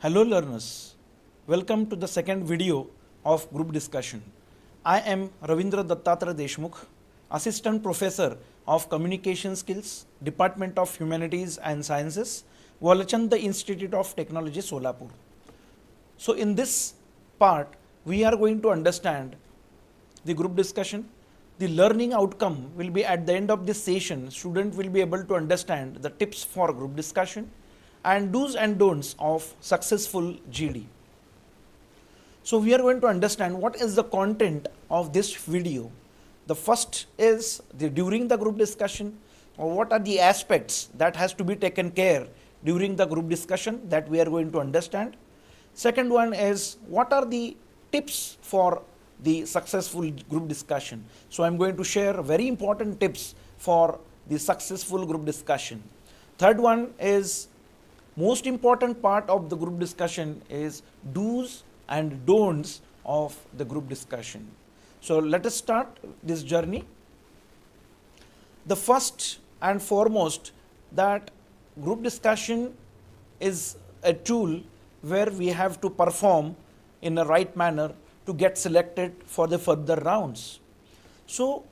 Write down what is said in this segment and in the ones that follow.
Hello learners, welcome to the second video of group discussion. I am Ravindra Dattatraya Deshmukh, Assistant Professor of Communication Skills, Department of Humanities and Sciences, Walchand, the Institute of Technology, Solapur. So in this part, we are going to understand the group discussion. The learning outcome will be at the end of this session, student will be able to understand the tips for group discussion and do's and don'ts of successful GD. So we are going to understand what is the content of this video. The first is during the group discussion, or what are the aspects that has to be taken care during the group discussion that we are going to understand. Second one is what are the tips for the successful group discussion. So I am going to share very important tips for the successful group discussion. Third one is most important part of the group discussion is do's and don'ts of the group discussion. So let us start this journey. The first and foremost, that group discussion is a tool where we have to perform in a right manner to get selected for the further rounds. So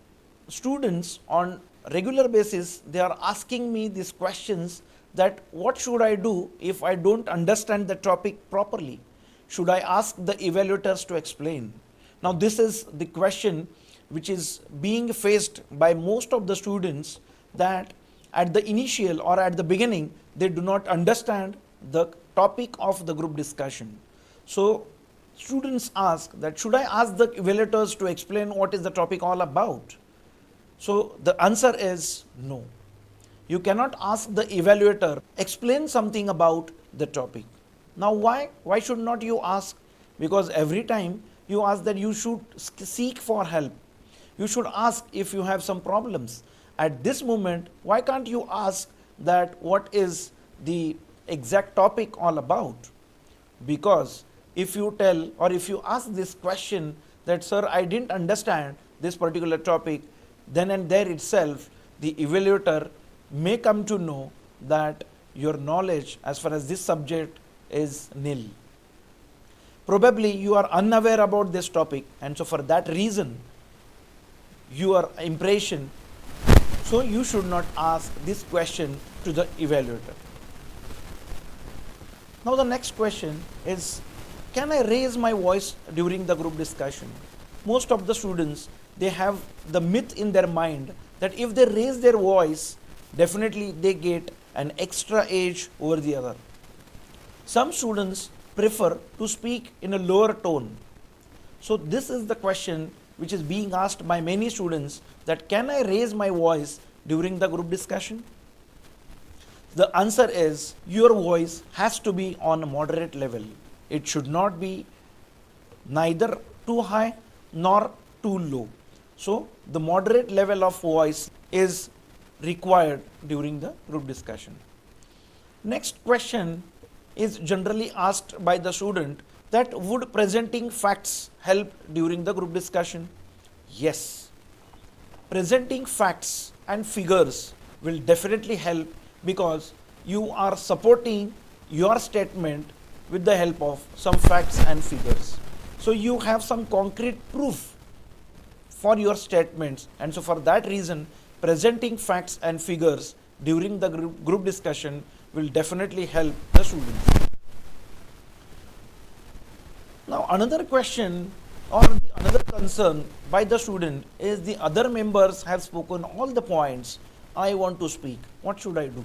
students on regular basis, they are asking me these questions that what should I do if I don't understand the topic properly? Should I ask the evaluators to explain? Now this is the question which is being faced by most of the students, that at the initial or at the beginning they do not understand the topic of the group discussion. So students ask that should I ask the evaluators to explain what is the topic all about? So the answer is no. You cannot ask the evaluator explain something about the topic. Now why should not you ask? Because every time you ask that you should seek for help. You should ask if you have some problems. At this moment, why can't you ask that what is the exact topic all about? Because if you tell or if you ask this question that sir, I didn't understand this particular topic, then and there itself the evaluator may come to know that your knowledge as far as this subject is nil. Probably you are unaware about this topic, and so for that reason your impression, so you should not ask this question to the evaluator. Now the next question is, can I raise my voice during the group discussion? Most of the students, they have the myth in their mind that if they raise their voice, definitely they get an extra edge over the other. Some students prefer to speak in a lower tone. So this is the question which is being asked by many students, that can I raise my voice during the group discussion? The answer is your voice has to be on a moderate level. It should not be neither too high nor too low. So the moderate level of voice is required during the group discussion. Next question is generally asked by the student, that would presenting facts help during the group discussion? Yes. Presenting facts and figures will definitely help, because you are supporting your statement with the help of some facts and figures. So you have some concrete proof for your statements, and so for that reason presenting facts and figures during the group discussion will definitely help the students. Now another question or another concern by the student is, the other members have spoken all the points, I want to speak, what should I do?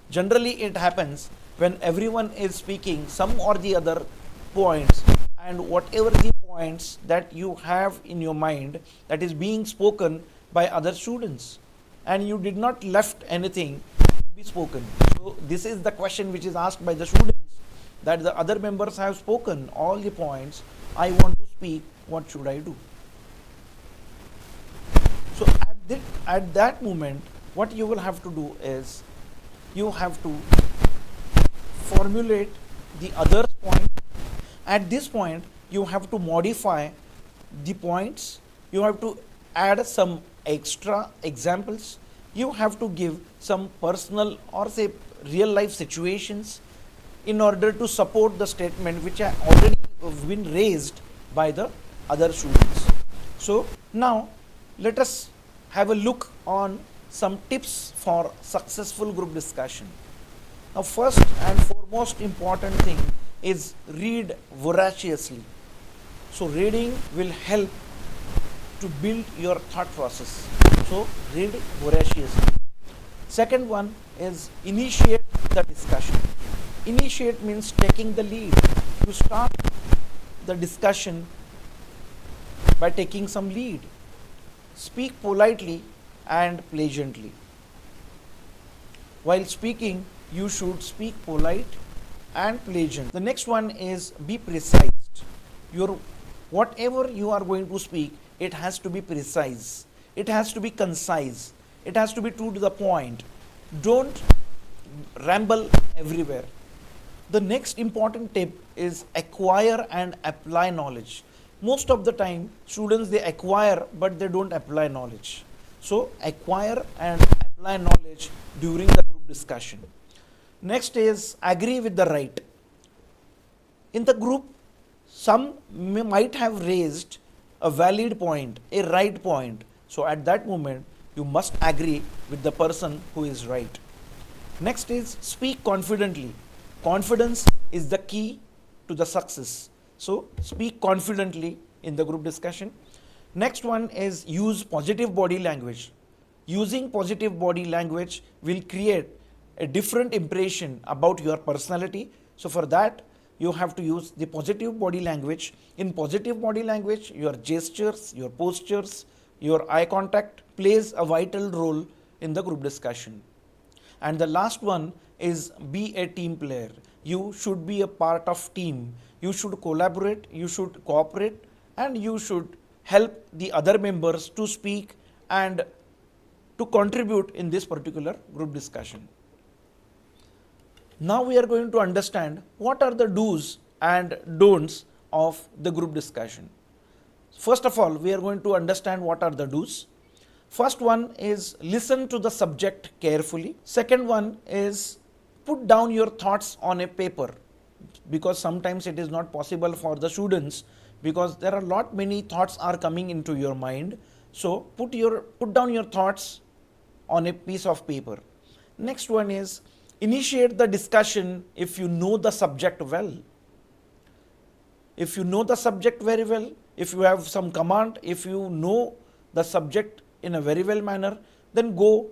Generally it happens when everyone is speaking some or the other points, and whatever the points that you have in your mind, that is being spoken by other students, and you did not left anything to be spoken. So this is the question which is asked by the students, that the other members have spoken all the points, I want to speak, what should I do? So at that moment, what you will have to do is, you have to formulate the other's point. At this point, you have to modify the points, you have to add some extra examples, you have to give some personal or say real life situations, in order to support the statement which have already been raised by the other students. So now let us have a look on some tips for successful group discussion. Now first and foremost important thing is read voraciously. So reading will help to build your thought process. So read voraciously. Second one is initiate the discussion. Initiate means taking the lead. You start the discussion by taking some lead. Speak politely and pleasantly. While speaking, you should speak polite and pleasant. The next one is be precise. Whatever you are going to speak, it has to be precise. It has to be concise. It has to be true to the point. Don't ramble everywhere. The next important tip is acquire and apply knowledge. Most of the time, students they acquire but they don't apply knowledge. So acquire and apply knowledge during the group discussion. Next is agree with the right. In the group, some might have raised a valid point, a right point. So at that moment, you must agree with the person who is right. Next is speak confidently. Confidence is the key to the success. So speak confidently in the group discussion. Next one is use positive body language. Using positive body language will create a different impression about your personality. So for that, you have to use the positive body language. In positive body language, your gestures, your postures, your eye contact plays a vital role in the group discussion. And the last one is be a team player. You should be a part of team. You should collaborate, you should cooperate, and you should help the other members to speak and to contribute in this particular group discussion. Now we are going to understand what are the do's and don'ts of the group discussion. First of all, we are going to understand what are the do's. First one is listen to the subject carefully. Second one is put down your thoughts on a paper, because sometimes it is not possible for the students because there are many thoughts are coming into your mind. So put down your thoughts on a piece of paper. Next one is initiate the discussion if you know the subject well. If you know the subject very well, if you have some command, if you know the subject in a very well manner, then go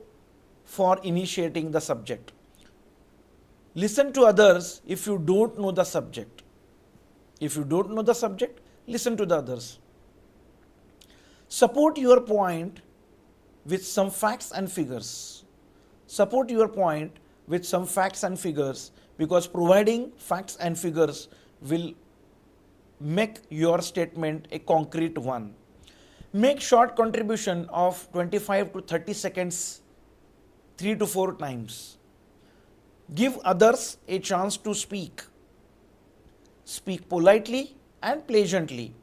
for initiating the subject. Listen to others if you don't know the subject. If you don't know the subject, listen to the others. Support your point with some facts and figures. Support your point with some facts and figures, because providing facts and figures will make your statement a concrete one. Make short contribution of 25 to 30 seconds 3 to 4 times. Give others a chance to speak. Speak politely and pleasantly.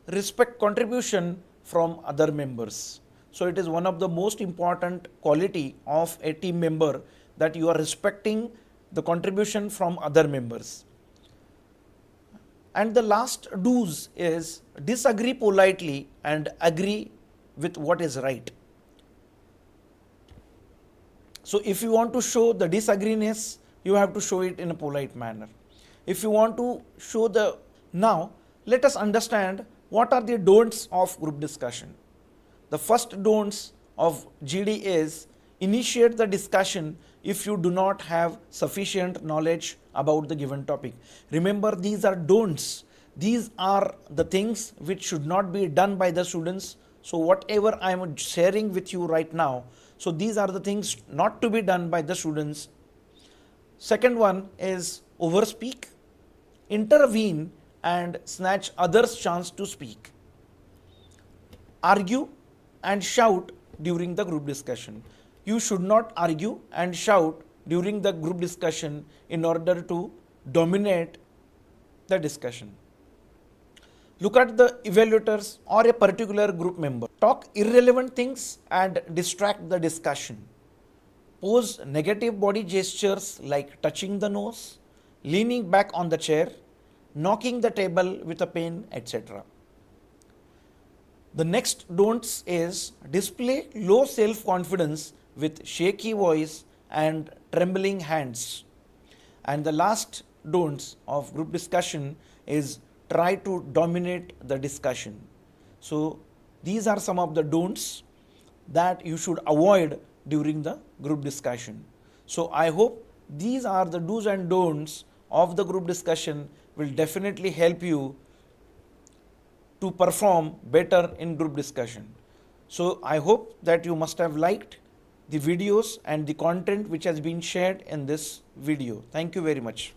Respect contribution from other members. So it is one of the most important quality of a team member that you are respecting the contribution from other members. And the last do's is disagree politely and agree with what is right. So if you want to show the disagreement, you have to show it in a polite manner. If you want to show now let us understand what are the don'ts of group discussion. The first don'ts of GD is initiate the discussion if you do not have sufficient knowledge about the given topic. Remember, these are don'ts. These are the things which should not be done by the students. So whatever I am sharing with you right now, so these are the things not to be done by the students. Second one is overspeak, intervene and snatch others' chance to speak. Argue and shout during the group discussion. You should not argue and shout during the group discussion in order to dominate the discussion. Look at the evaluators or a particular group member. Talk irrelevant things and distract the discussion. Pose negative body gestures like touching the nose, leaning back on the chair, knocking the table with a pen, etc. The next don'ts is display low self-confidence with shaky voice and trembling hands. And the last don'ts of group discussion is try to dominate the discussion. So these are some of the don'ts that you should avoid during the group discussion. So I hope these are the do's and don'ts of the group discussion will definitely help you to perform better in group discussion. So I hope that you must have liked the videos and the content which has been shared in this video. Thank you very much.